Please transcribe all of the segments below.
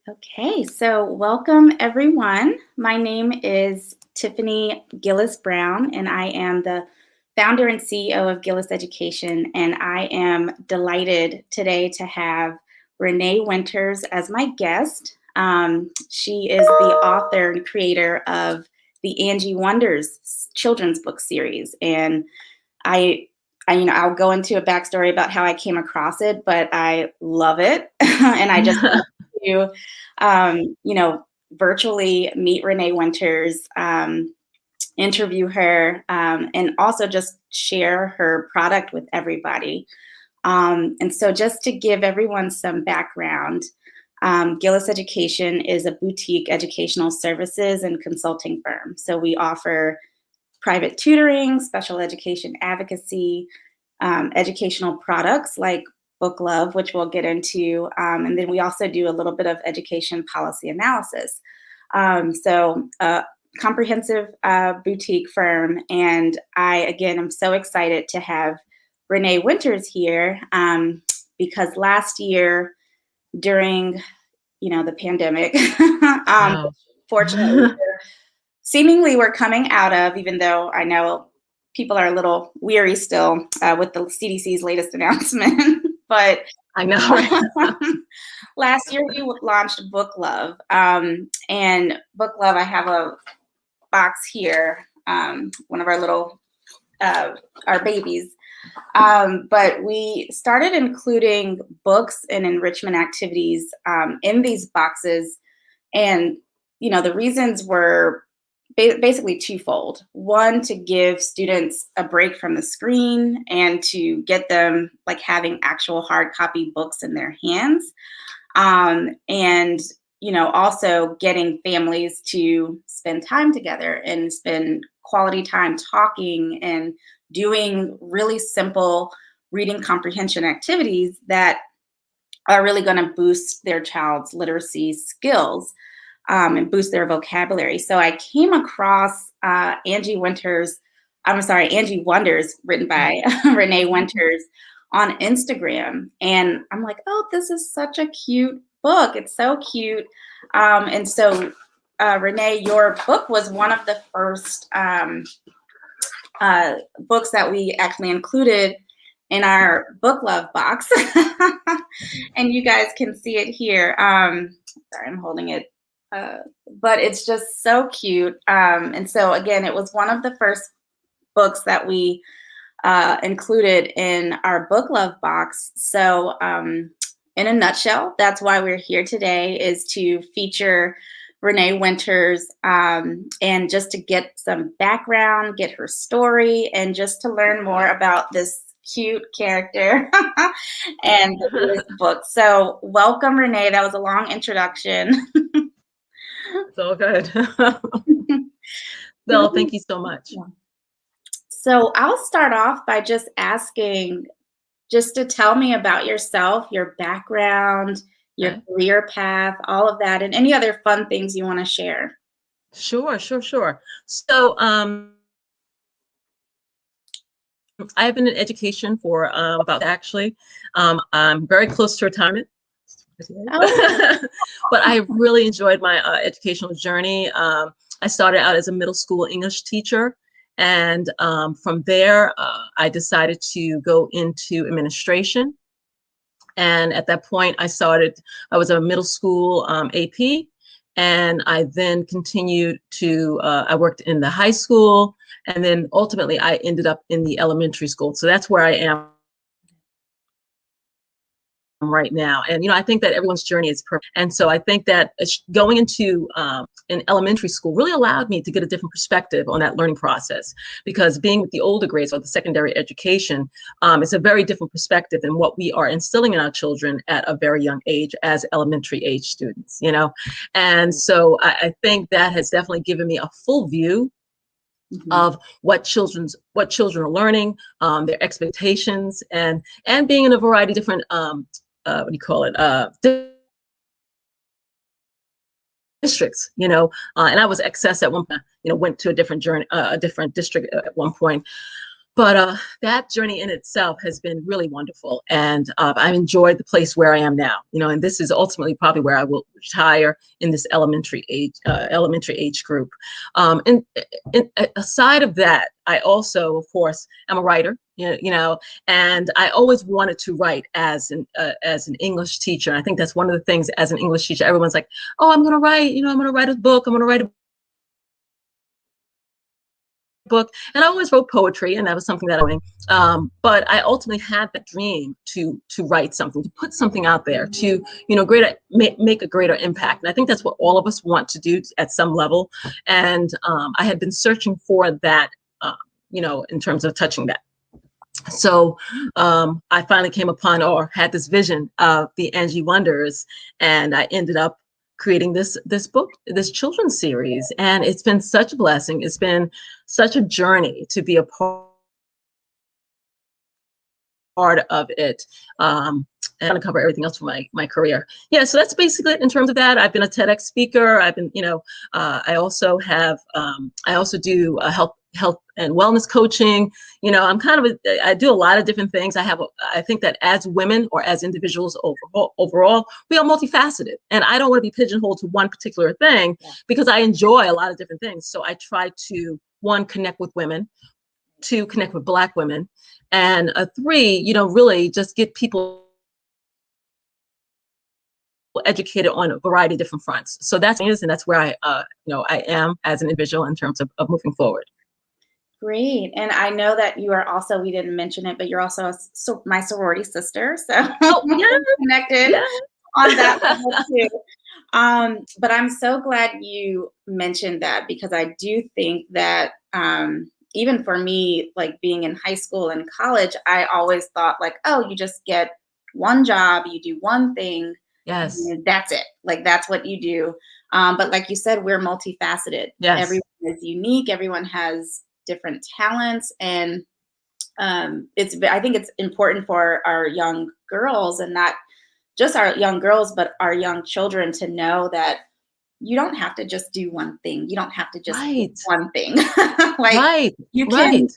Okay, so welcome everyone. My name is Tiffany Gillis Brown, and I am the founder and CEO of Gillis Education. And I am delighted today to have Renee Winters as my guest. She is the author and creator of the Angie Wonders children's book series. And I'll go into a backstory about how I came across it, but I love it. And I just love to virtually meet Renee Winters, interview her, and also just share her product with everybody. And so just to give everyone some background, Gillis Education is a boutique educational services and consulting firm. So we offer private tutoring, special education advocacy, educational products like Book Love, which we'll get into. And then we also do a little bit of education policy analysis. So a comprehensive boutique firm. And again, I'm so excited to have Renee Winters here because last year during, the pandemic, Wow. fortunately, seemingly we're coming out of, even though I know people are a little weary still with the CDC's latest announcement. But I know, right? last year we launched Book Love. And Book Love, I have a box here, one of our little, our babies. But we started including books and enrichment activities in these boxes. And, the reasons were basically twofold. One, to give students a break from the screen and to get them like having actual hard copy books in their hands. And, also getting families to spend time together and spend quality time talking and doing really simple reading comprehension activities that are really going to boost their child's literacy skills and boost their vocabulary. So I came across Angie Winters, Angie Wonders, written by Renee Winters on Instagram. And I'm like, oh, this is such a cute book. It's so cute. And so, Renee, your book was one of the first books that we actually included in our Book Love box. And you guys can see it here. Sorry, I'm holding it. But it's just so cute. And so, again, it was one of the first books that we included in our Book Love box. So, in a nutshell, that's why we're here today, is to feature Renee Winters and just to get some background, get her story, and just to learn more about this cute character and this book. So welcome, Renee. That was a long introduction. It's all good. Well, thank you so much. So I'll start off by just asking, just to tell me about yourself, your background, your career path, all of that, and any other fun things you want to share. Sure. So I've been in education for about actually. I'm very close to retirement. Oh. But I really enjoyed my educational journey. I started out as a middle school English teacher. And from there, I decided to go into administration. And at that point, I was a middle school AP. And I then continued I worked in the high school. And then ultimately, I ended up in the elementary school. So that's where I am right now. And, I think that everyone's journey is perfect. And so I think that going into an elementary school really allowed me to get a different perspective on that learning process, because being with the older grades or the secondary education, it's a very different perspective than what we are instilling in our children at a very young age as elementary age students, And so I think that has definitely given me a full view of what children are learning, their expectations, and being in a variety of different districts, and I was excess at one point, went to a different journey, a different district at one point. But that journey in itself has been really wonderful, and I've enjoyed the place where I am now. And this is ultimately probably where I will retire in this elementary age group. And aside of that, I also, of course, am a writer. And I always wanted to write as an English teacher. And I think that's one of the things as an English teacher, everyone's like, "Oh, I'm going to write. I'm going to write a book. I'm going to write a book." And I always wrote poetry, and that was something that I was doing. But I ultimately had that dream to write something, to put something out there, to make a greater impact. And I think that's what all of us want to do at some level. And I had been searching for that, in terms of touching that. So I finally came upon or had this vision of the Angie Wonders, and I ended up creating this book, this children's series. And it's been such a blessing. It's been such a journey to be a part of it. And I'm gonna cover everything else for my career. Yeah, so that's basically it in terms of that. I've been a TEDx speaker. I've been, I also do health and wellness coaching. I'm I do a lot of different things. I think that as women or as individuals overall, we are multifaceted, and I don't want to be pigeonholed to one particular thing because I enjoy a lot of different things. So I try to, one, connect with women, two, connect with Black women, and three, really just get people educated on a variety of different fronts. So that's where I am as an individual in terms of moving forward. Great. And I know that you are also, we didn't mention it, but you're also my sorority sister. So Yeah, connected yeah. on that level too. But I'm so glad you mentioned that, because I do think that even for me, like being in high school and college, I always thought like, oh, you just get one job, you do one thing, Yes. and that's it. Like that's what you do. But like you said, we're multifaceted. Yes. Everyone is unique. Everyone has different talents, and I think it's important for our young girls, and not just our young girls, but our young children, to know that you don't have to just do one thing. You don't have to just do one thing. Like you can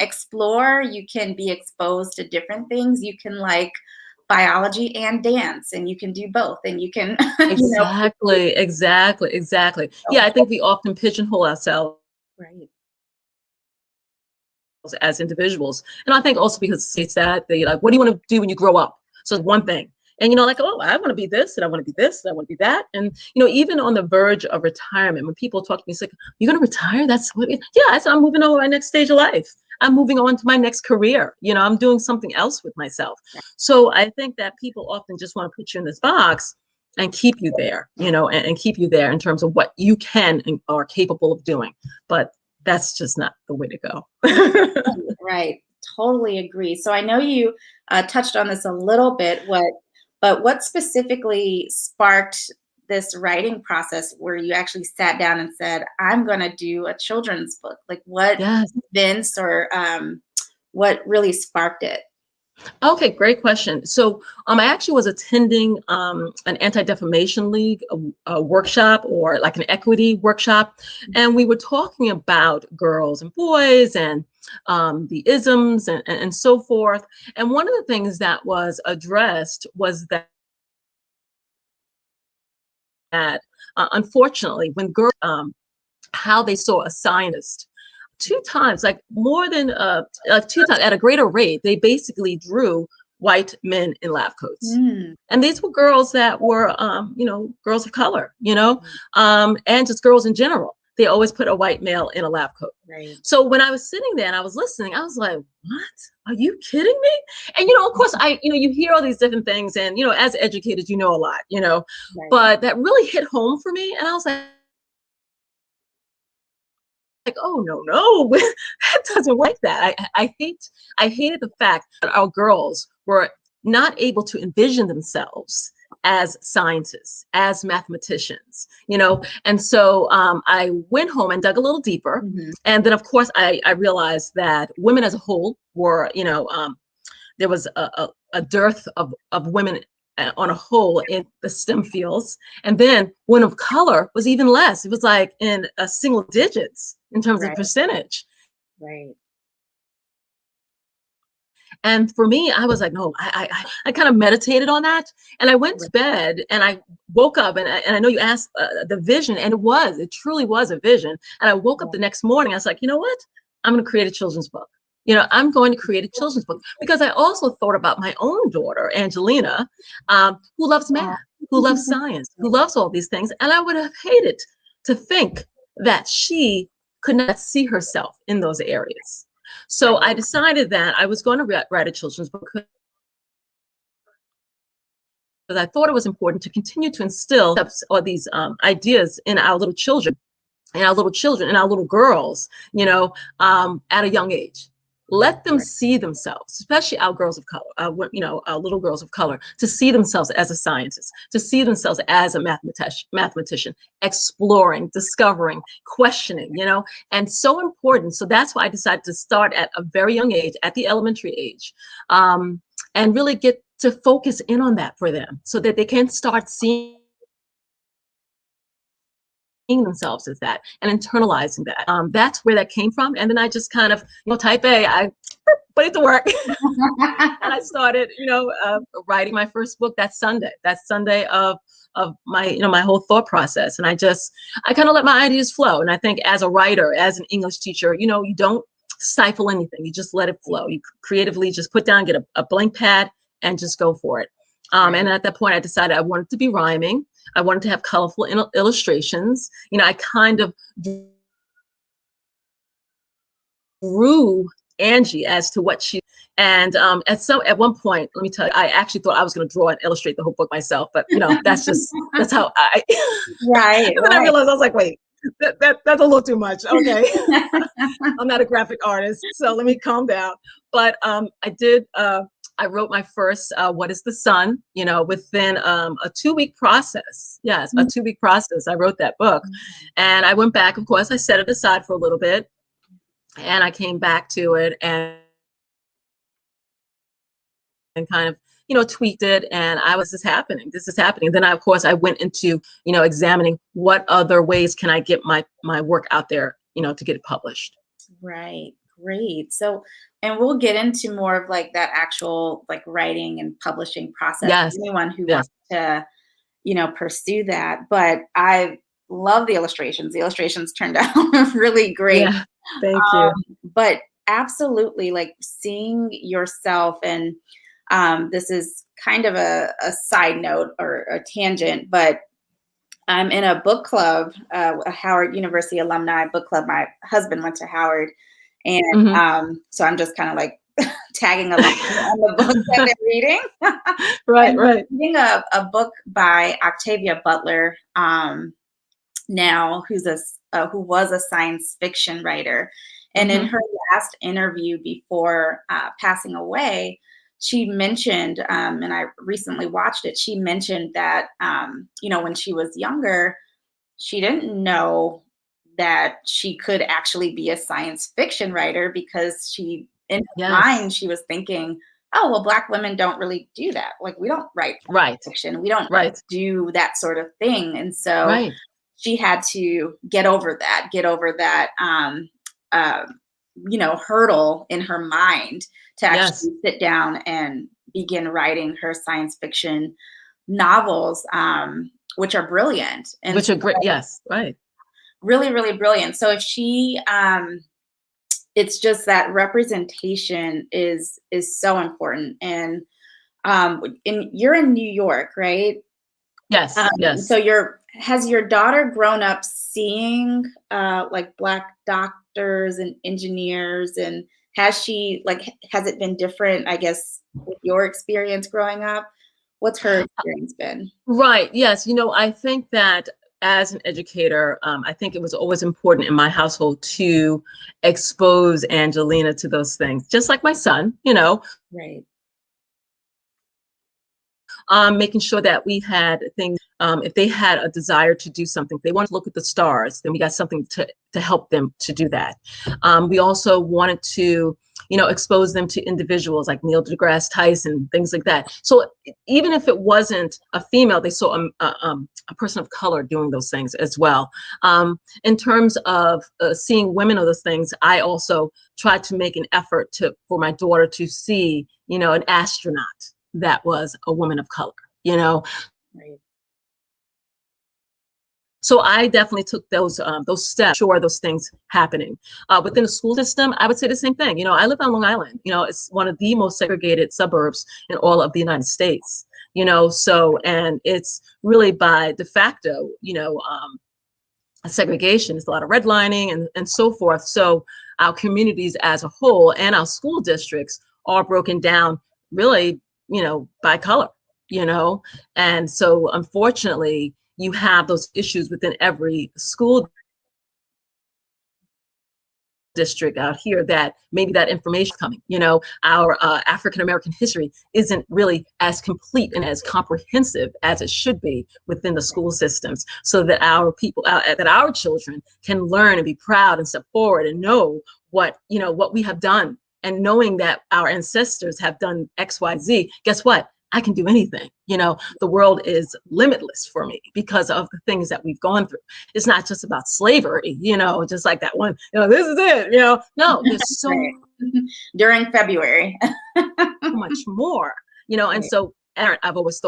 explore, you can be exposed to different things. You can like biology and dance, and you can do both, and you can Exactly. Yeah, I think we often pigeonhole ourselves right. as individuals. And I think also because it's that they like, what do you want to do when you grow up? So it's one thing. And like, oh, I want to be this, and I want to be this, and I want to be that. And even on the verge of retirement, when people talk to me, it's like, you're gonna retire? That's what I said, I'm moving on to my next stage of life. I'm moving on to my next career. I'm doing something else with myself. So I think that people often just want to put you in this box and keep you there, and keep you there in terms of what you can and are capable of doing. But that's just not the way to go. Right. Totally agree. So I know you touched on this a little bit, but what specifically sparked this writing process where you actually sat down and said, I'm going to do a children's book? Like what events or what really sparked it? Okay, great question. So I actually was attending an Anti-Defamation League a workshop, or like an equity workshop, and we were talking about girls and boys and the isms and so forth. And one of the things that was addressed was that unfortunately, when girls how they saw a scientist, two times, like more than like two times at a greater rate, they basically drew white men in lab coats. And these were girls that were, girls of color, and just girls in general. They always put a white male in a lab coat. Right. So when I was sitting there and I was listening, I was like, what? Are you kidding me? And, of course, you hear all these different things, and, as educators, a lot, but that really hit home for me. And I was like, oh no, that doesn't like that. I hated the fact that our girls were not able to envision themselves as scientists, as mathematicians, and so I went home and dug a little deeper. And then of course I realized that women as a whole were, there was a dearth of women on a whole in the STEM fields. And then women of color was even less. It was like in single digits in terms of percentage. Right. And for me, I was like, no, I kind of meditated on that. And I went to bed and I woke up and I know you asked the vision, and it truly was a vision. And I woke up the next morning. I was like, you know what? I'm going to create a children's book. I'm going to create a children's book because I also thought about my own daughter, Angelina, who loves math, who loves science, who loves all these things. And I would have hated to think that she could not see herself in those areas. So I decided that I was going to write a children's book because I thought it was important to continue to instill all these ideas in our little children, and our little girls, at a young age. Let them see themselves, especially our girls of color, our little girls of color, to see themselves as a scientist, to see themselves as a mathematician, exploring, discovering, questioning, and so important. So that's why I decided to start at a very young age, at the elementary age, and really get to focus in on that for them so that they can start seeing themselves as that and internalizing that. That's where that came from. And then I just kind of, type A, I put it to work. And I started, writing my first book that Sunday of my, my whole thought process. And I kind of let my ideas flow. And I think as a writer, as an English teacher, you don't stifle anything. You just let it flow. You creatively just put down, get a blank pad and just go for it. And at that point, I decided I wanted to be rhyming. I wanted to have colorful illustrations. I kind of grew Angie as to what she, and at one point, let me tell you, I actually thought I was going to draw and illustrate the whole book myself, but that's how I, right. And then I realized, I was like, wait, that's a little too much. Okay. I'm not a graphic artist, so let me calm down. But I wrote my first What is the Sun, within a 2-week process. Yes, a 2-week process. I wrote that book. And I went back, of course, I set it aside for a little bit. And I came back to it and kind of, tweaked it. And this is happening. Then of course, I went into, examining what other ways can I get my work out there, to get it published. Right. Great. So, and we'll get into more of like that actual like writing and publishing process. Yes. Anyone who wants to, pursue that. But I love the illustrations. The illustrations turned out really great. Yeah. Thank you. But absolutely, like seeing yourself, and this is kind of a side note or a tangent, but I'm in a book club, a Howard University alumni book club. My husband went to Howard. And so I'm just kind of like tagging along on the books that they're reading. Right. Reading a book by Octavia Butler now, who was a science fiction writer. And in her last interview before passing away, she mentioned, and I recently watched it, she mentioned that, when she was younger, she didn't know that she could actually be a science fiction writer because in her mind, she was thinking, oh, well, Black women don't really do that. Like, we don't write fiction. We don't do that sort of thing. And so she had to get over that, hurdle in her mind to actually sit down and begin writing her science fiction novels, which are brilliant. And which are great. Yes. Right. Really, really brilliant. So if she, it's just that representation is so important. And you're in New York, right? Yes. Yes. So has your daughter grown up seeing like Black doctors and engineers, and has it been different, I guess, with your experience growing up? What's her experience been? Right. Yes. I think that as an educator, I think it was always important in my household to expose Angelina to those things, just like my son, Right. Making sure that we had things if they had a desire to do something, if they wanted to look at the stars, then we got something to help them to do that. We also wanted to, expose them to individuals like Neil deGrasse Tyson, things like that. So even if it wasn't a female, they saw a person of color doing those things as well. In terms of seeing women of those things, I also tried to make an effort for my daughter to see, an astronaut that was a woman of color, Right. So I definitely took those steps, sure, those things happening. Within the school system, I would say the same thing. I live on Long Island. It's one of the most segregated suburbs in all of the United States. So, and it's really by de facto, segregation. There's a lot of redlining and so forth. So our communities as a whole and our school districts are broken down really, by color, and so unfortunately, you have those issues within every school district out here that maybe that information coming, our African American history isn't really as complete and as comprehensive as it should be within the school systems, so that our people, that our children can learn and be proud and step forward and know what we have done, and knowing that our ancestors have done XYZ. Guess what? I can do anything. The world is limitless for me because of the things that we've gone through. It's not just about slavery, just like that one, this is it, no, there's so during February. much more, and so I've always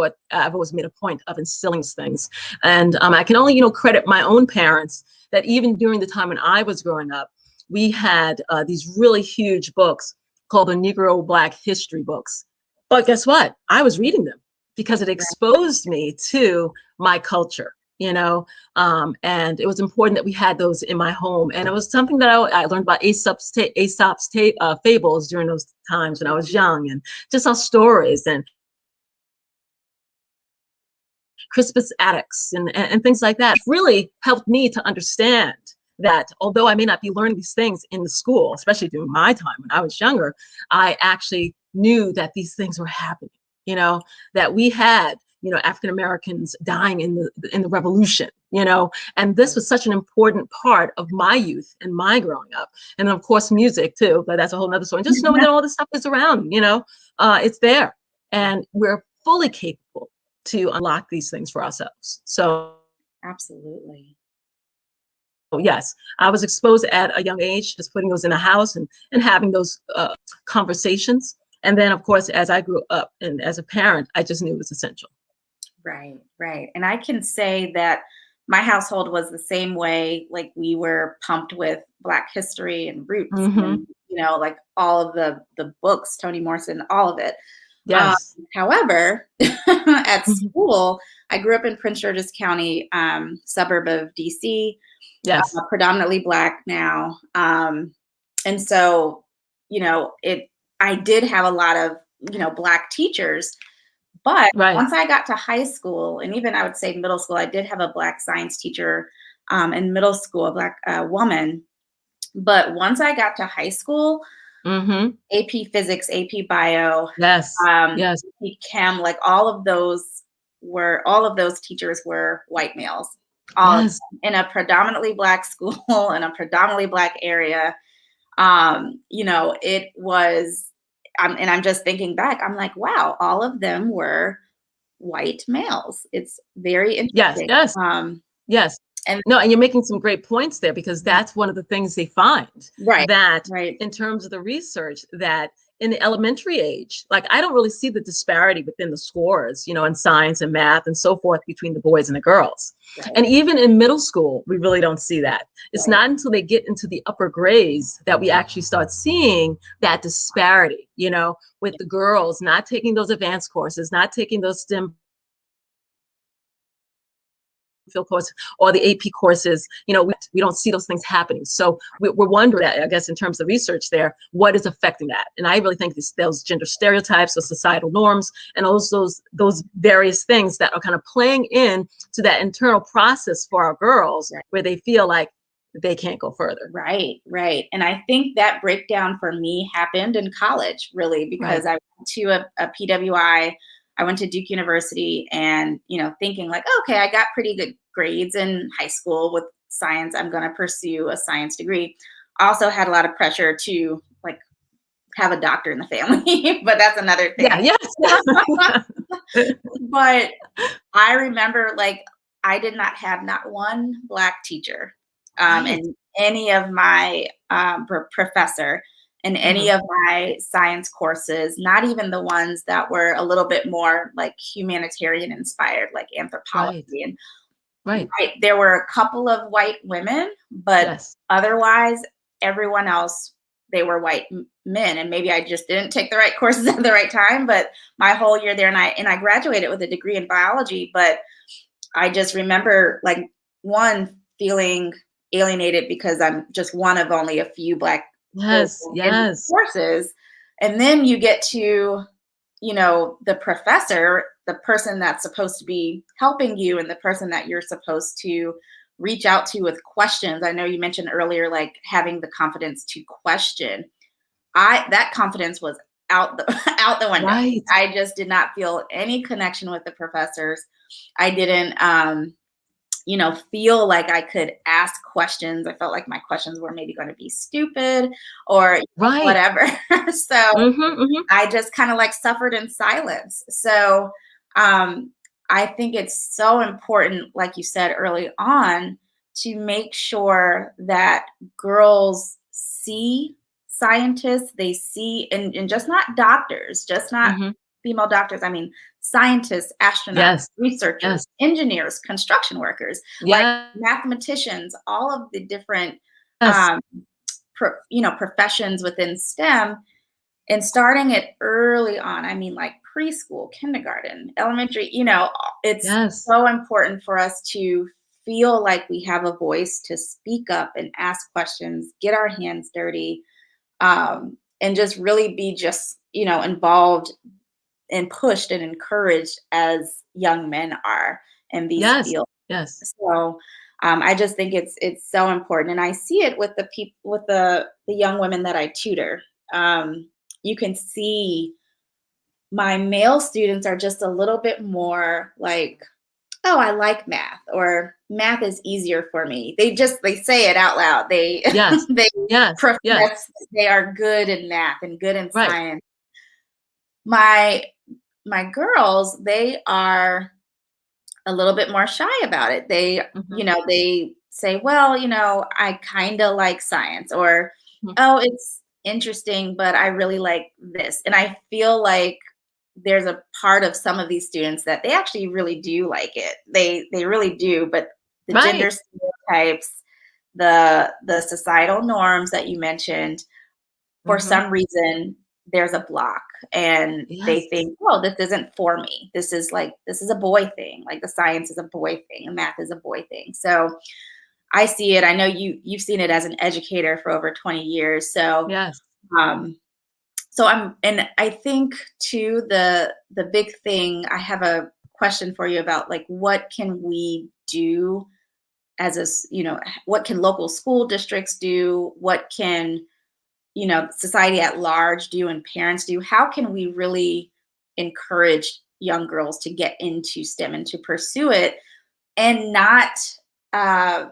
made a point of instilling things. And I can only, credit my own parents that even during the time when I was growing up, we had these really huge books called the Negro Black history books. But guess what? I was reading them because it exposed me to my culture, and it was important that we had those in my home. And it was something that I learned about Aesop's fables during those times when I was young, and just our stories and Crispus Attucks and things like that really helped me to understand that although I may not be learning these things in the school, especially during my time when I was younger, I actually knew that these things were happening, that we had, African Americans dying in the revolution, and this was such an important part of my youth and my growing up. And of course, music too, but that's a whole nother story. And just knowing that all this stuff is around, it's there, and we're fully capable to unlock these things for ourselves. So absolutely. Yes, I was exposed at a young age, just putting those in the house and having those conversations. And then, of course, as I grew up and as a parent, I just knew it was essential. Right, right. And I can say that my household was the same way. Like, we were pumped with Black history and roots, and, like all of the books, Toni Morrison, all of it. Yes. However, at school, I grew up in Prince George's County, suburb of DC. Yes. Predominantly Black now. And so, I did have a lot of, Black teachers, but once I got to high school, and even I would say middle school, I did have a Black science teacher in middle school, a Black woman. But once I got to high school, AP physics, AP bio, yes, AP chem, like all of those teachers were white males. In a predominantly Black school, in a predominantly Black area. It was, and I'm just thinking back, I'm like, wow, all of them were white males. It's very interesting. Yes. And you're making some great points there, because that's one of the things they find, that in terms of the research, that in the elementary age, like, I don't really see the disparity within the scores, in science and math and so forth between the boys and the girls. And even in middle school, we really don't see that. It's not until they get into the upper grades that we actually start seeing that disparity, with the girls not taking those advanced courses, not taking those STEM field course or the AP courses, we don't see those things happening. So we're wondering, I guess, in terms of research there, what is affecting that? And I really think those gender stereotypes, those societal norms, and those various things that are kind of playing in to that internal process for our girls, where they feel like they can't go further. Right. And I think that breakdown for me happened in college, really, because I went to a PWI I went to Duke University and, thinking like, okay, I got pretty good grades in high school with science. I'm going to pursue a science degree. Also had a lot of pressure to like have a doctor in the family, but that's another thing. Yeah, yes. But I remember like I did not have not one Black teacher Right. in any of my professor in any of my science courses, not even the ones that were a little bit more like humanitarian inspired, like Right. anthropology. And Right. there were a couple of white women, but Yes. otherwise, everyone else, they were white men. And maybe I just didn't take the right courses at the right time. But my whole year there, and I graduated with a degree in biology, but I just remember like one feeling alienated because I'm just one of only a few Black Yes. people in these Yes. courses. And then you get to, the professor, the person that's supposed to be helping you and the person that you're supposed to reach out to with questions. I know you mentioned earlier, like having the confidence to question. That confidence was out the out the window. Right. I just did not feel any connection with the professors. I didn't feel like I could ask questions. I felt like my questions were maybe going to be stupid or Right. whatever. So Mm-hmm. I just kind of like suffered in silence. So I think it's so important, like you said early on, to make sure that girls see scientists, they see, and just not doctors, just not Mm-hmm. female doctors. I mean, scientists, astronauts, Yes. researchers, Yes. engineers, construction workers, like Yes. mathematicians, all of the different, Yes. um, professions within STEM, and starting it early on. I mean, like preschool, kindergarten, elementary, it's Yes. so important for us to feel like we have a voice to speak up and ask questions, get our hands dirty, and just really be just, involved and pushed and encouraged as young men are in these Yes. fields. Yes. So I just think it's so important, and I see it with the people, with the young women that I tutor. You can see my male students are just a little bit more like, oh, I like math, or math is easier for me. They say it out loud. They Yes. they Yes. Yes. profess they are good in math and good in Right. science. My my girls, they are a little bit more shy about it. Mm-hmm. They say, well, I kind of like science, or, Mm-hmm. oh, it's interesting, but I really like this. And I feel like there's a part of some of these students that they actually really do like it. They really do, but the Right. gender stereotypes, the societal norms that you mentioned, for Mm-hmm. some reason there's a block, and they Yes. think, oh, this isn't for me. This is a boy thing. Like the science is a boy thing and math is a boy thing. So I see it. I know you've seen it as an educator for over 20 years. So Yes. um and I think too, the big thing, I have a question for you about like what can we do as what can local school districts do? What can society at large do and parents do? How can we really encourage young girls to get into STEM and to pursue it and not, uh,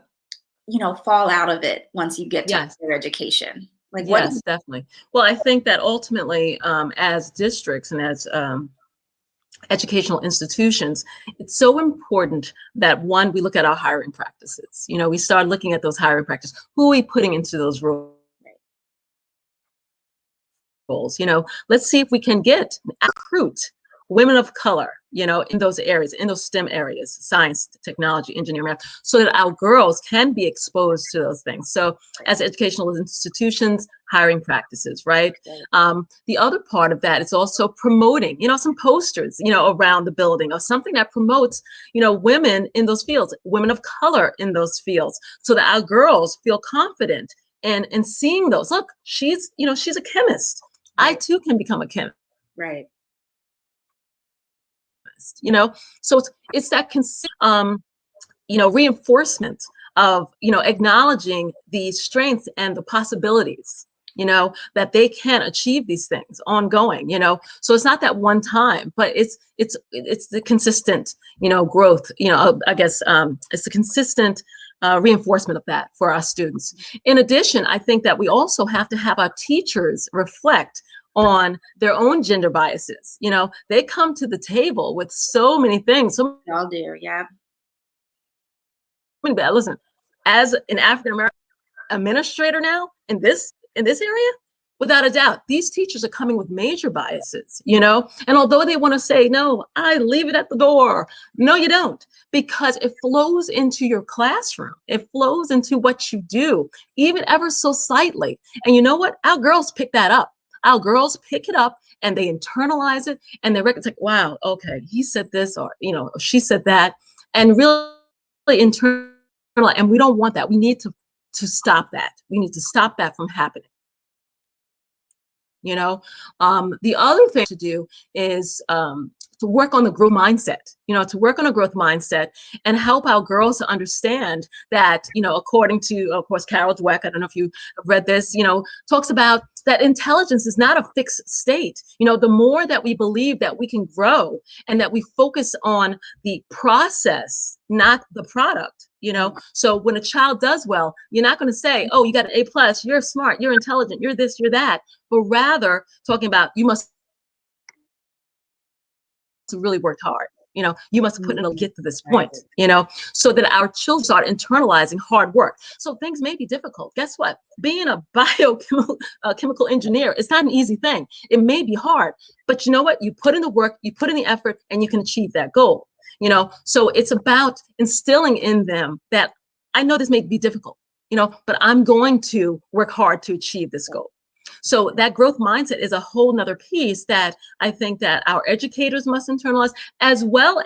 fall out of it once you get to Yes. higher education? Like what? Yes, definitely. Well, I think that ultimately, as districts and as educational institutions, it's so important that one, we look at our hiring practices. We start looking at those hiring practices. Who are we putting into those roles? Let's see if we can recruit women of color, in those areas, in those STEM areas, science, technology, engineering, math, so that our girls can be exposed to those things. So as educational institutions, hiring practices, right? The other part of that is also promoting, some posters, around the building, or something that promotes, women in those fields, women of color in those fields, so that our girls feel confident and seeing those. Look, she's a chemist. I Right. too can become a chemist. Right. So it's that reinforcement of acknowledging the strengths and the possibilities that they can achieve these things ongoing, so it's not that one time, but it's the consistent, growth, I guess, it's the consistent reinforcement of that for our students. In addition, I think that we also have to have our teachers reflect on their own gender biases. They come to the table with so many things. So We all do, yeah. listen, as an African American administrator now in this area, without a doubt, these teachers are coming with major biases, and although they want to say, no, I leave it at the door. No, you don't, because it flows into your classroom. It flows into what you do, even ever so slightly. And you know what? Our girls pick that up. Our girls pick it up and they internalize it, and it's like, wow, okay, he said this, or, she said that, and really internalize. And we don't want that. We need to stop that. We need to stop that from happening. The other thing to do is to work on the growth mindset, and help our girls to understand that, according to, of course, Carol Dweck, I don't know if you have read this, talks about that intelligence is not a fixed state. The more that we believe that we can grow and that we focus on the process, not the product, so when a child does well, you're not going to say, oh, you got an A+, you're smart, you're intelligent, you're this, you're that, but rather talking about, you must have really worked hard. You must have put in a get to this point, so that our children start internalizing hard work. So things may be difficult. Guess what? Being a biochemical engineer is not an easy thing. It may be hard, but you know what? You put in the work, you put in the effort, and you can achieve that goal. So it's about instilling in them that I know this may be difficult, but I'm going to work hard to achieve this goal. So that growth mindset is a whole nother piece that I think that our educators must internalize, as well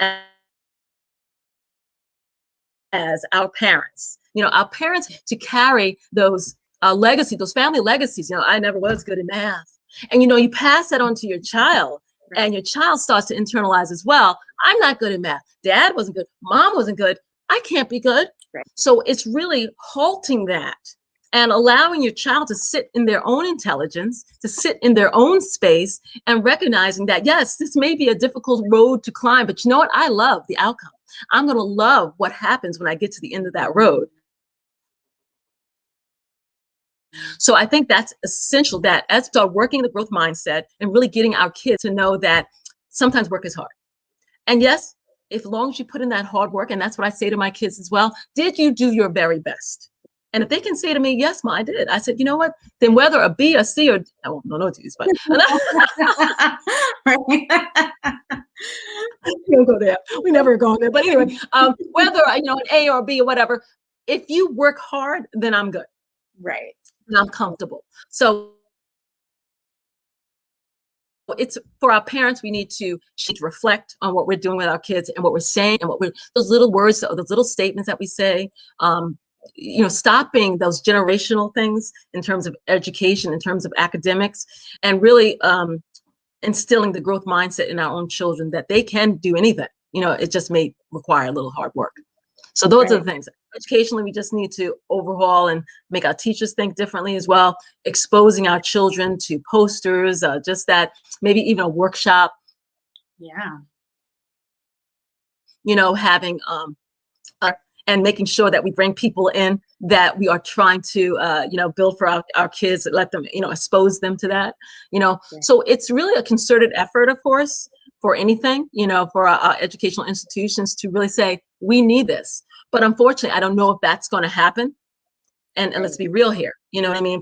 as our parents. Our parents to carry those those family legacies. I never was good at math. And, you pass that on to your child. Right. And your child starts to internalize as well. I'm not good at math. Dad wasn't good. Mom wasn't good. I can't be good. Right. So it's really halting that and allowing your child to sit in their own intelligence, to sit in their own space, and recognizing that, yes, this may be a difficult road to climb, but you know what? I love the outcome. I'm going to love what happens when I get to the end of that road. So I think that's essential, that as we start working the growth mindset and really getting our kids to know that sometimes work is hard. And yes, as long as you put in that hard work, and that's what I say to my kids as well, did you do your very best? And if they can say to me, yes, Ma, I did. I said, you know what? Then whether a B, a C, or no D's, but we don't go there. We never go there. But anyway, whether an A or B or whatever, if you work hard, then I'm good. Right. And I'm comfortable. So it's for our parents, we need to reflect on what we're doing with our kids and what we're saying and those little words, those little statements that we say. Stopping those generational things in terms of education, in terms of academics, and really instilling the growth mindset in our own children that they can do anything. It just may require a little hard work. So those are the things. Educationally, we just need to overhaul and make our teachers think differently as well, exposing our children to posters, just that, maybe even a workshop. Yeah. Having and making sure that we bring people in that we are trying to, build for our kids, let them, expose them to that, So it's really a concerted effort, of course, for anything, for our educational institutions to really say, we need this. But unfortunately, I don't know if that's going to happen. And let's be real here,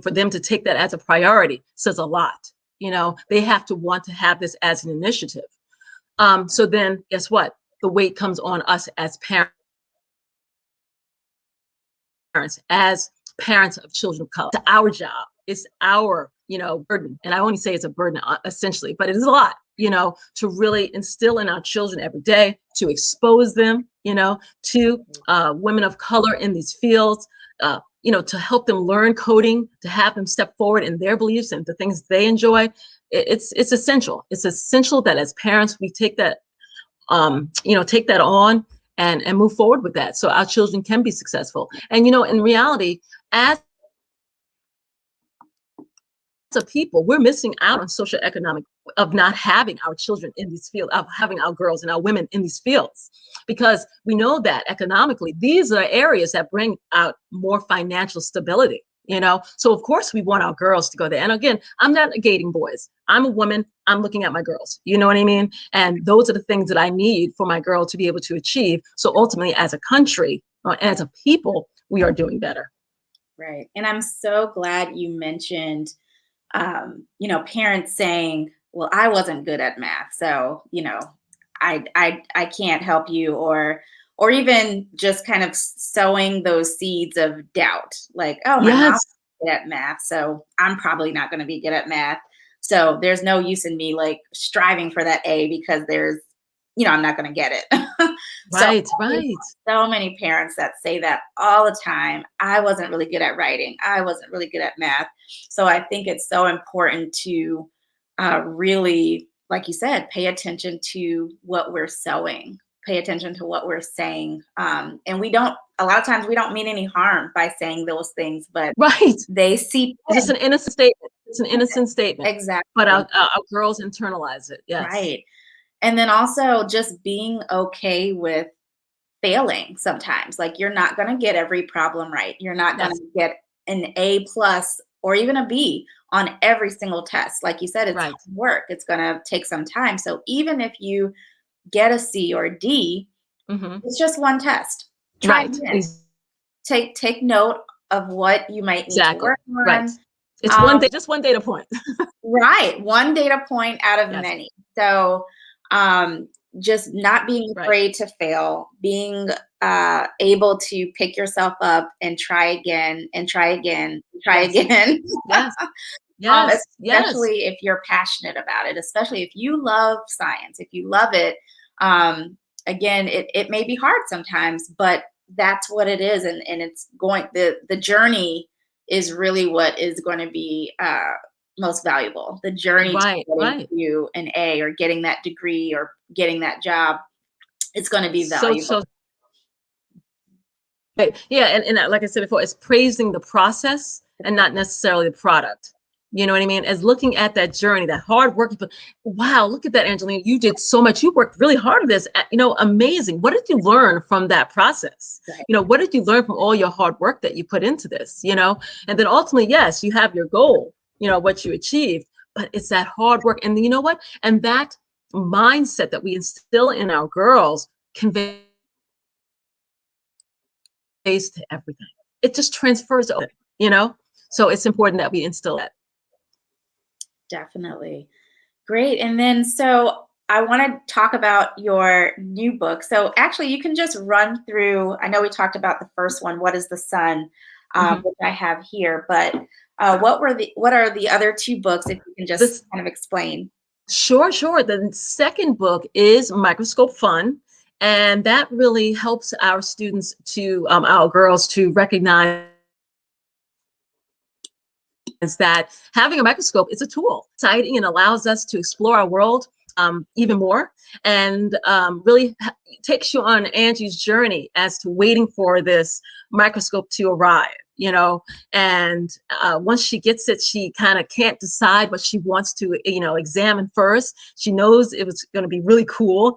for them to take that as a priority says a lot. They have to want to have this as an initiative. So then guess what? The weight comes on us as parents. As parents of children of color. It's our job. It's our, burden. And I only say it's a burden essentially, but it is a lot, to really instill in our children every day, to expose them, to women of color in these fields, to help them learn coding, to have them step forward in their beliefs and the things they enjoy. It's essential. It's essential that as parents, we take that, take that on and move forward with that so our children can be successful. And, in reality, as of people, we're missing out on social economic of not having our children in these fields, of having our girls and our women in these fields, because we know that economically, these are areas that bring out more financial stability, you know? So of course we want our girls to go there. And again, I'm not negating boys. I'm a woman, I'm looking at my girls, you know what I mean? And those are the things that I need for my girl to be able to achieve. So ultimately, as a country, as a people, we are doing better. Right. And I'm so glad you mentioned, parents saying, well, I wasn't good at math, so, I can't help you, or even just kind of sowing those seeds of doubt, like, oh, my mom's Yes, good at math, so I'm probably not going to be good at math. So there's no use in me like striving for that A because I'm not going to get it. So right, right, so many parents that say that all the time. I wasn't really good at writing. I wasn't really good at math. So I think it's so important to really, like you said, pay attention to what we're sowing, pay attention to what we're saying. And a lot of times we don't mean any harm by saying those things, but right. they seep It's just in. an innocent statement. It's an innocent statement, but Exactly. our girls internalize it. Yes, Right. And then also just being okay with failing sometimes. Like you're not going to get every problem right. You're not going yes, to get an A plus or even a B on every single test. Like you said, it's right, hard work. It's going to take some time. So even if you get a C or a D, hmm, it's just one test. Try right, again. Take note of what you might need to exactly, work right. on. It's one Um, day, just one data point. Right. One data point out of Yes, many. So um, just not being right, afraid to fail, being able to pick yourself up and try again and try again, and try yes, again. yes, yes, yes, Especially if you're passionate about it, especially if you love science, if you love it. Again, it may be hard sometimes, but that's what it is. And it's the journey is really what is going to be most valuable. The journey to right, getting right. to an A or getting that degree or getting that job, it's going to be So, valuable. so, right. Yeah, and like I said before, it's praising the process and not necessarily the product. You know what I mean? As looking at that journey, that hard work. But wow, look at that, Angelina. You did so much. You worked really hard at this. Amazing. What did you learn from that process? Right. What did you learn from all your hard work that you put into this? And then ultimately, yes, you have your goal, what you achieved, but it's that hard work. And you know what? And that mindset that we instill in our girls conveys to everything. It just transfers over, you know? So it's important that we instill that. Definitely. Great. And then, so I want to talk about your new book. So actually, you can just run through. I know we talked about the first one, "What is the Sun," Mhm. which I have here. But what are the other two books? If you can just This kind of explain. Sure, sure. The second book is Microscope Fun, and that really helps our students our girls to recognize is that having a microscope is a tool, exciting, and allows us to explore our world even more, and really takes you on Angie's journey as to waiting for this microscope to arrive. And once she gets it, she kind of can't decide what she wants to, examine first. She knows it was going to be really cool,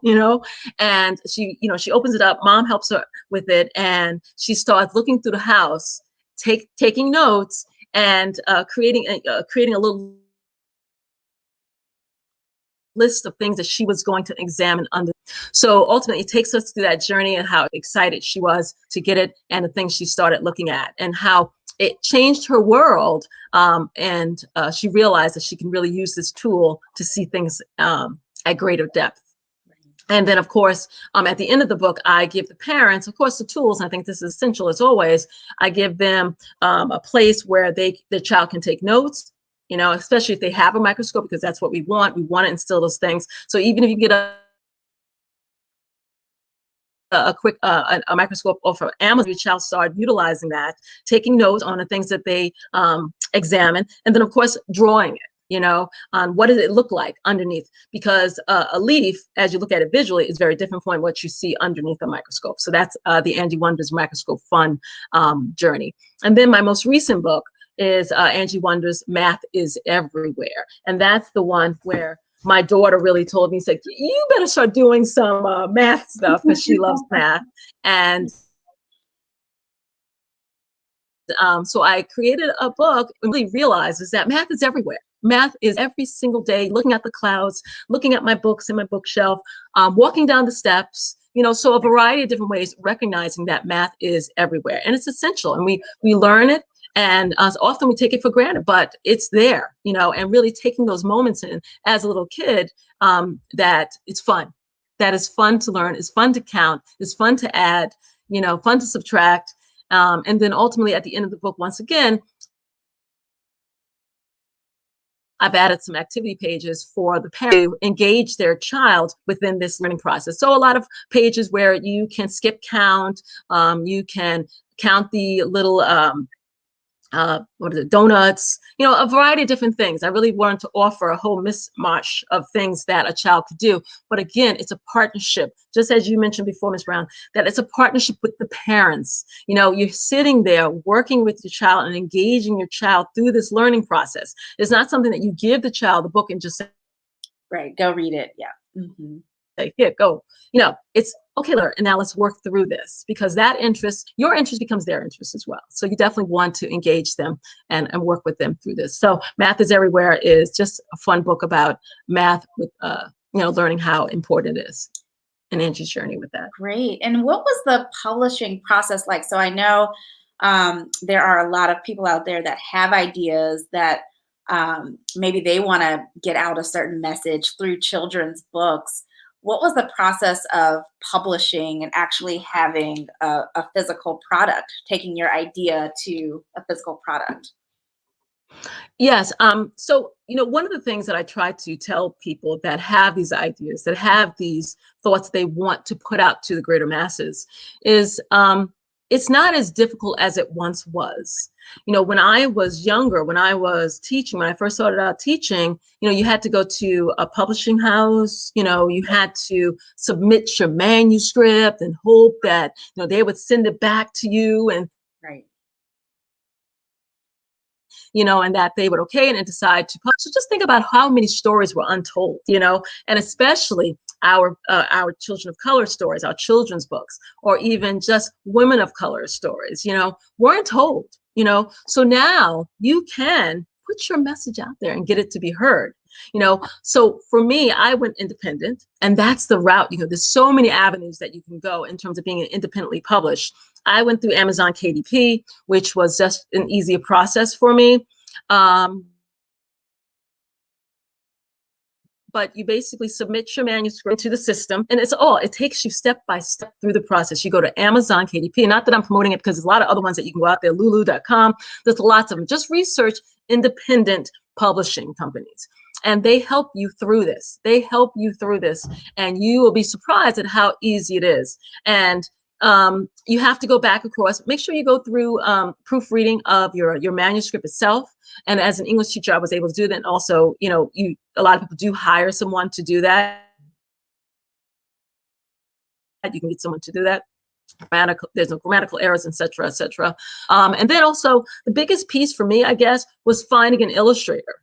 and she opens it up. Mom helps her with it, and she starts looking through the house, taking notes, and creating a little list of things that she was going to examine under. So ultimately, it takes us through that journey and how excited she was to get it, and the things she started looking at, and how it changed her world. And she realized that she can really use this tool to see things at greater depth. And then, of course, at the end of the book, I give the parents, of course, the tools. And I think this is essential as always. I give them a place where the child can take notes, especially if they have a microscope, because that's what we want. We want to instill those things. So even if you get a quick a microscope off of Amazon, your child started utilizing that, taking notes on the things that they examine, and then, of course, drawing it. On what does it look like underneath? Because a leaf, as you look at it visually, is very different from what you see underneath a microscope. So that's the Angie Wonders Microscope Fun journey. And then my most recent book is Angie Wonders, Math is Everywhere. And that's the one where my daughter really told me, said, you better start doing some math stuff, because she loves math. And so I created a book and really realized is that math is everywhere. Math is every single day, looking at the clouds, looking at my books in my bookshelf, walking down the steps, so a variety of different ways, recognizing that math is everywhere. And it's essential. And we learn it. And often we take it for granted, but it's there, and really taking those moments in as a little kid, that it's fun. That is fun to learn. It's fun to count. It's fun to add, fun to subtract. And then ultimately at the end of the book, once again, I've added some activity pages for the parent to engage their child within this learning process. So a lot of pages where you can skip count, you can count the little what is it, donuts, a variety of different things. I really wanted to offer a whole mismatch of things that a child could do. But again, it's a partnership, just as you mentioned before, Ms. Brown, that it's a partnership with the parents. You're sitting there working with your child and engaging your child through this learning process. It's not something that you give the child the book and just say, right, go read it. Yeah. Mm-hmm. Here, go. It's okay, and now let's work through this, because that interest, your interest becomes their interest as well. So you definitely want to engage them and work with them through this. So Math is Everywhere is just a fun book about math with, learning how important it is, and Angie's journey with that. Great. And what was the publishing process like? So I know there are a lot of people out there that have ideas that maybe they want to get out a certain message through children's books. What was the process of publishing and actually having a physical product, taking your idea to a physical product? Yes. So, one of the things that I try to tell people that have these ideas, that have these thoughts they want to put out to the greater masses is, it's not as difficult as it once was. When I was younger, when I was teaching, when I first started out teaching, you had to go to a publishing house, you had to submit your manuscript and hope that, they would send it back to you. And right. And that they would okay and decide to publish. So just think about how many stories were untold, and especially our children of color stories, our children's books, or even just women of color stories, weren't told, So now you can put your message out there and get it to be heard. So for me, I went independent, and that's the route. There's so many avenues that you can go in terms of being independently published. I went through Amazon KDP, which was just an easier process for me. But you basically submit your manuscript to the system, and it takes you step by step through the process. You go to Amazon KDP, not that I'm promoting it, because there's a lot of other ones that you can go out there, lulu.com. There's lots of them. Just research independent publishing companies, and they help you through this. And you will be surprised at how easy it is. And you have to go back across. Make sure you go through proofreading of your manuscript itself. And as an English teacher, I was able to do that. And also, a lot of people do hire someone to do that. You can get someone to do that. There's no grammatical errors, et cetera, et cetera. And then also the biggest piece for me, I guess, was finding an illustrator,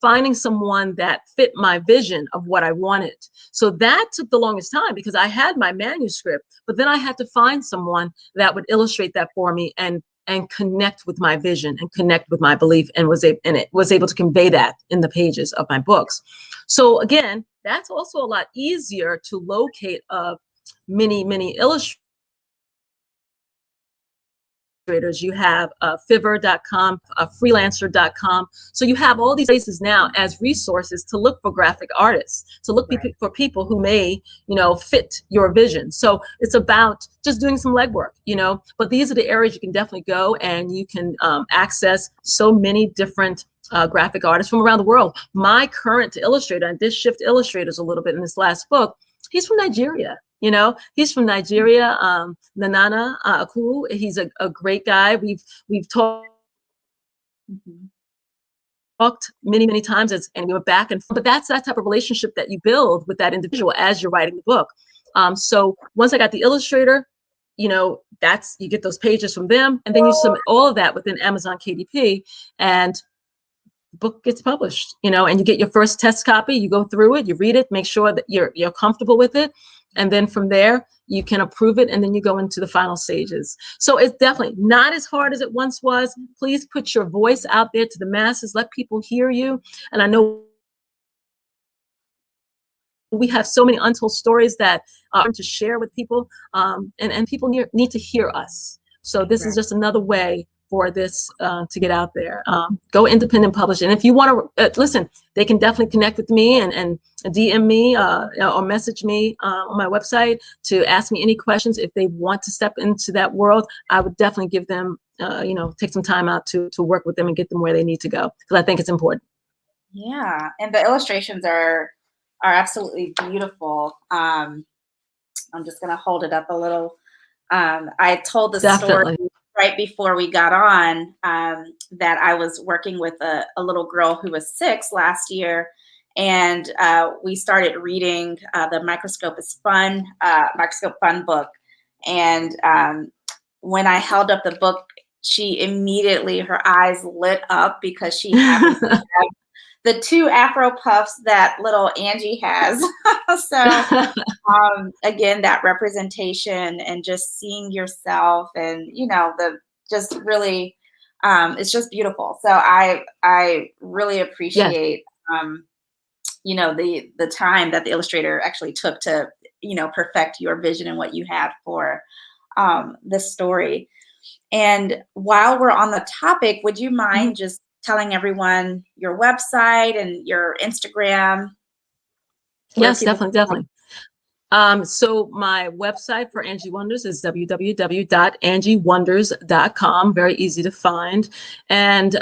finding someone that fit my vision of what I wanted. So that took the longest time, because I had my manuscript, but then I had to find someone that would illustrate that for me and connect with my vision and connect with my belief, and was able to convey that in the pages of my books. So again, that's also a lot easier to locate of many illustrators. You have fiverr.com, freelancer.com. So you have all these places now as resources to look for graphic artists, to look for people who may, fit your vision. So it's about just doing some legwork, but these are the areas you can definitely go, and you can access so many different graphic artists from around the world. My current illustrator, and this shift illustrators a little bit in this last book, he's from Nigeria. He's from Nigeria. Nanana Akuru. He's a great guy. We've talked many times, and we went back and forth. But that's that type of relationship that you build with that individual as you're writing the book. So once I got the illustrator, you get those pages from them, and then you submit all of that within Amazon KDP, and the book gets published, and you get your first test copy. You go through it, you read it, make sure that you're comfortable with it. And then from there, you can approve it, and then you go into the final stages. So it's definitely not as hard as it once was. Please put your voice out there to the masses. Let people hear you. And I know we have so many untold stories that are to share with people, and people need to hear us. So this is just another way for this to get out there. Go independent publishing. And if you want to listen, they can definitely connect with me and DM me or message me on my website to ask me any questions. If they want to step into that world, I would definitely give them, take some time out to work with them and get them where they need to go, because I think it's important. Yeah, and the illustrations are absolutely beautiful. I'm just gonna hold it up a little. I told the Definitely. story right before we got on, that I was working with a little girl who was 6 last year, and we started reading the Microscope Fun book. And when I held up the book, she immediately, her eyes lit up because she happened to have the 2 Afro puffs that little Angie has. So again, that representation and just seeing yourself, and the just really, it's just beautiful. So I really Yes. appreciate the time that the illustrator actually took to perfect your vision and what you had for this story. And while we're on the topic, would you mind just telling everyone your website and your Instagram? Yes, definitely. So my website for Angie Wonders is www.angiewonders.com. Very easy to find. And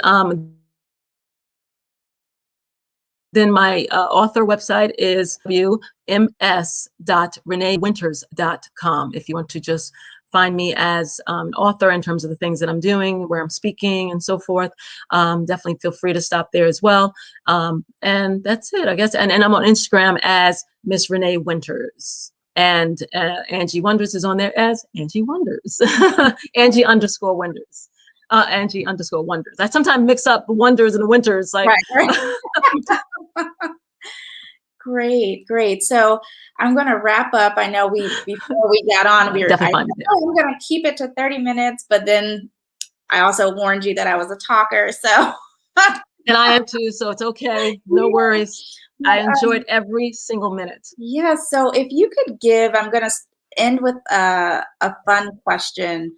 then my author website is ms.reneewinters.com. If you want to just find me as an author in terms of the things that I'm doing, where I'm speaking and so forth, definitely feel free to stop there as well. And that's it, I guess. And I'm on Instagram as Miss Renee Winters. And Angie Wonders is on there as Angie Wonders. Angie_Wonders. Angie_Wonders. I sometimes mix up the Wonders and the Winters. Like, Right. Great. So I'm going to wrap up. I know before we got on, I'm going to keep it to 30 minutes, but then I also warned you that I was a talker. So. And I am too, so it's okay. No worries. I enjoyed every single minute. Yeah. So if you could give, I'm going to end with a fun question.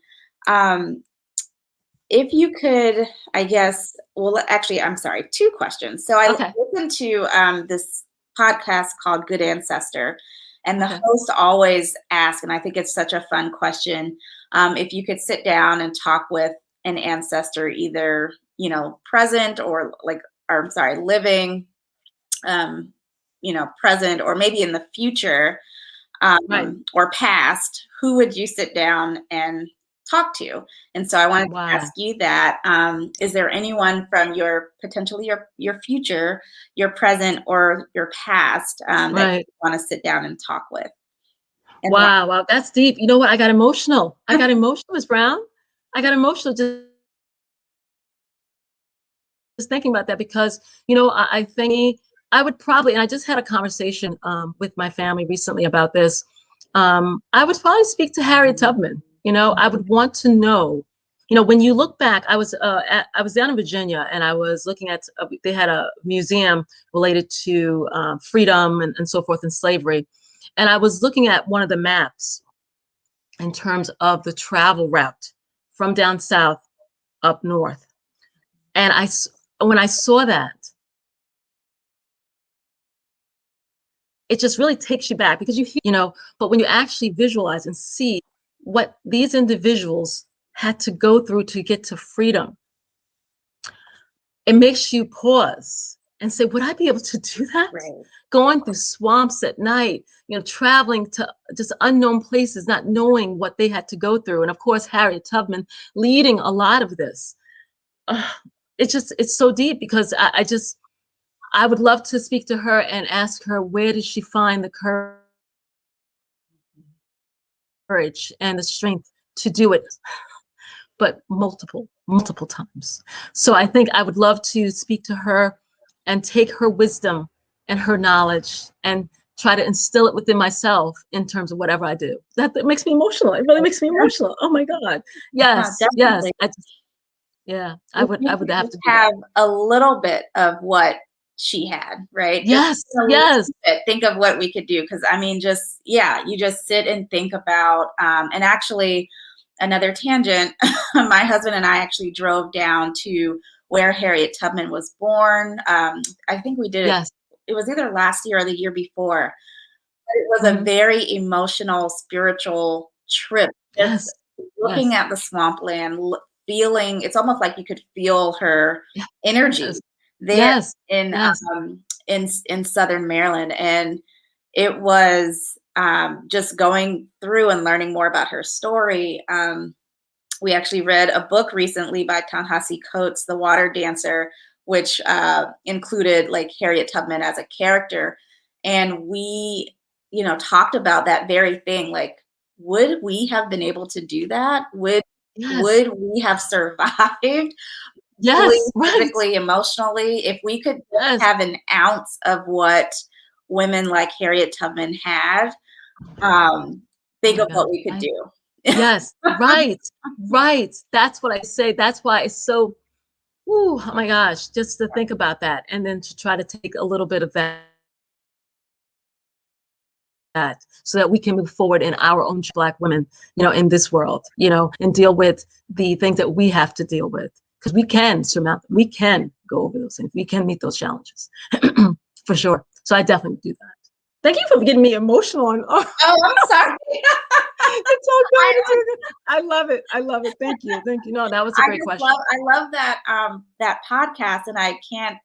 If you could, I guess, well, actually, I'm sorry, 2 questions. So I listened to this podcast called Good Ancestor, and the host always asks, and I think it's such a fun question, if you could sit down and talk with an ancestor, either present or living, present, or maybe in the future, or past, who would you sit down and talk to? And so I wanted to ask you that. Is there anyone from your future, your present, or your past that you want to sit down and talk with? And wow, that's deep. You know what? I got emotional. Ms. Brown. I got emotional just thinking about that, because I think I would probably, and I just had a conversation with my family recently about this. I would probably speak to Harriet Tubman. I would want to know, when you look back, I was down in Virginia, and I was looking at, they had a museum related to freedom and so forth, and slavery. And I was looking at one of the maps in terms of the travel route from down south up north. And when I saw that, it just really takes you back, because but when you actually visualize and see what these individuals had to go through to get to freedom, it makes you pause and say, would I be able to do that? Going through swamps at night, traveling to just unknown places, not knowing what they had to go through. And of course, Harriet Tubman leading a lot of this. It's so deep, because I would love to speak to her and ask her, where did she find the courage courage and the strength to do it, but multiple times. So I think I would love to speak to her and take her wisdom and her knowledge and try to instill it within myself in terms of whatever I do. That makes me emotional. It really makes me emotional. Oh my God. Yes, yes. Definitely. Yeah, If you I would could have just to do that. have a little bit of what she had, right? Just Yes, a little yes, bit. Think of what we could do. Because I mean, just yeah, you just sit and think about. And actually, another tangent. My husband and I actually drove down to where Harriet Tubman was born. I think we did it. yes. It was either last year or the year before. But it was a Hmm. very emotional, spiritual trip. Just Yes, looking yes, at the swampland, feeling it's almost like you could feel her yes, energy there yes, in yes, in Southern Maryland, and it was just going through and learning more about her story. We actually read a book recently by Ta-Nehisi Coates, The Water Dancer, which included like Harriet Tubman as a character, and we, talked about that very thing. Like, would we have been able to do that? yes, Would we have survived mentally, yes, right. physically, emotionally, if we could just Yes. have an ounce of what women like Harriet Tubman had? Um, Oh think my of God. what we could Right. do. Yes, right, right. That's what I say. That's why it's so, ooh, oh my gosh, just to think about that and then to try to take a little bit of that so that we can move forward in our own Black women, in this world, and deal with the things that we have to deal with. Because we can surmount them. We can go over those things. We can meet those challenges for sure. So I definitely do that. Thank you for getting me emotional. And oh, Oh, I'm sorry. it's all good. I It's all good. I love it. I love it. Thank you. Thank you. No, that was a I great just question. love that that podcast, and I can't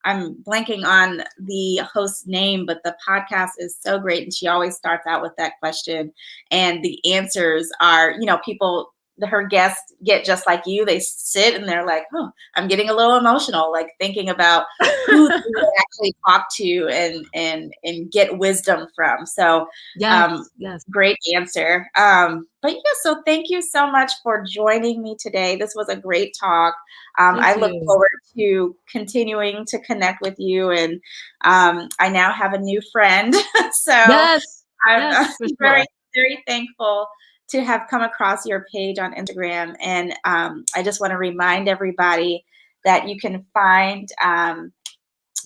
I'm blanking on the host's name, but the podcast is so great, and she always starts out with that question, and the answers are, people. Her guests get just like you. They sit and they're like, "Oh, I'm getting a little emotional," like thinking about who they would actually talk to and get wisdom from. So, Yes. um, Yes. great answer. But yeah, so thank you so much for joining me today. This was a great talk. I Thank look you. forward to continuing to connect with you, and I now have a new friend. So Yes. I'm Yes, for very, sure. very thankful to have come across your page on Instagram. And I just want to remind everybody that you can find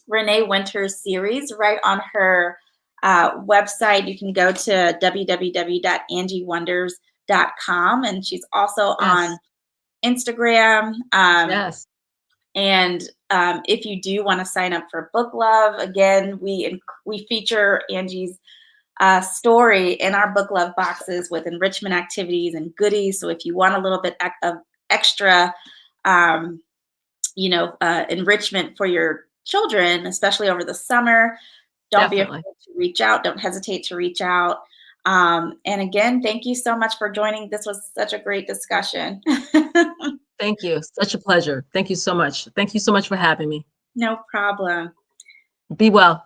Renee Winters' series right on her website. You can go to www.angiewonders.com, and she's also on Yes. Instagram. Yes. And if you do want to sign up for Book Love, again, we feature Angie's story in our Book Love boxes with enrichment activities and goodies. So if you want a little bit of extra, um, enrichment for your children, especially over the summer, don't be afraid Definitely. to reach out. Don't hesitate to reach out. And again, thank you so much for joining. This was such a great discussion. Thank you. Such a pleasure. Thank you so much. Thank you so much for having me. No problem. Be well.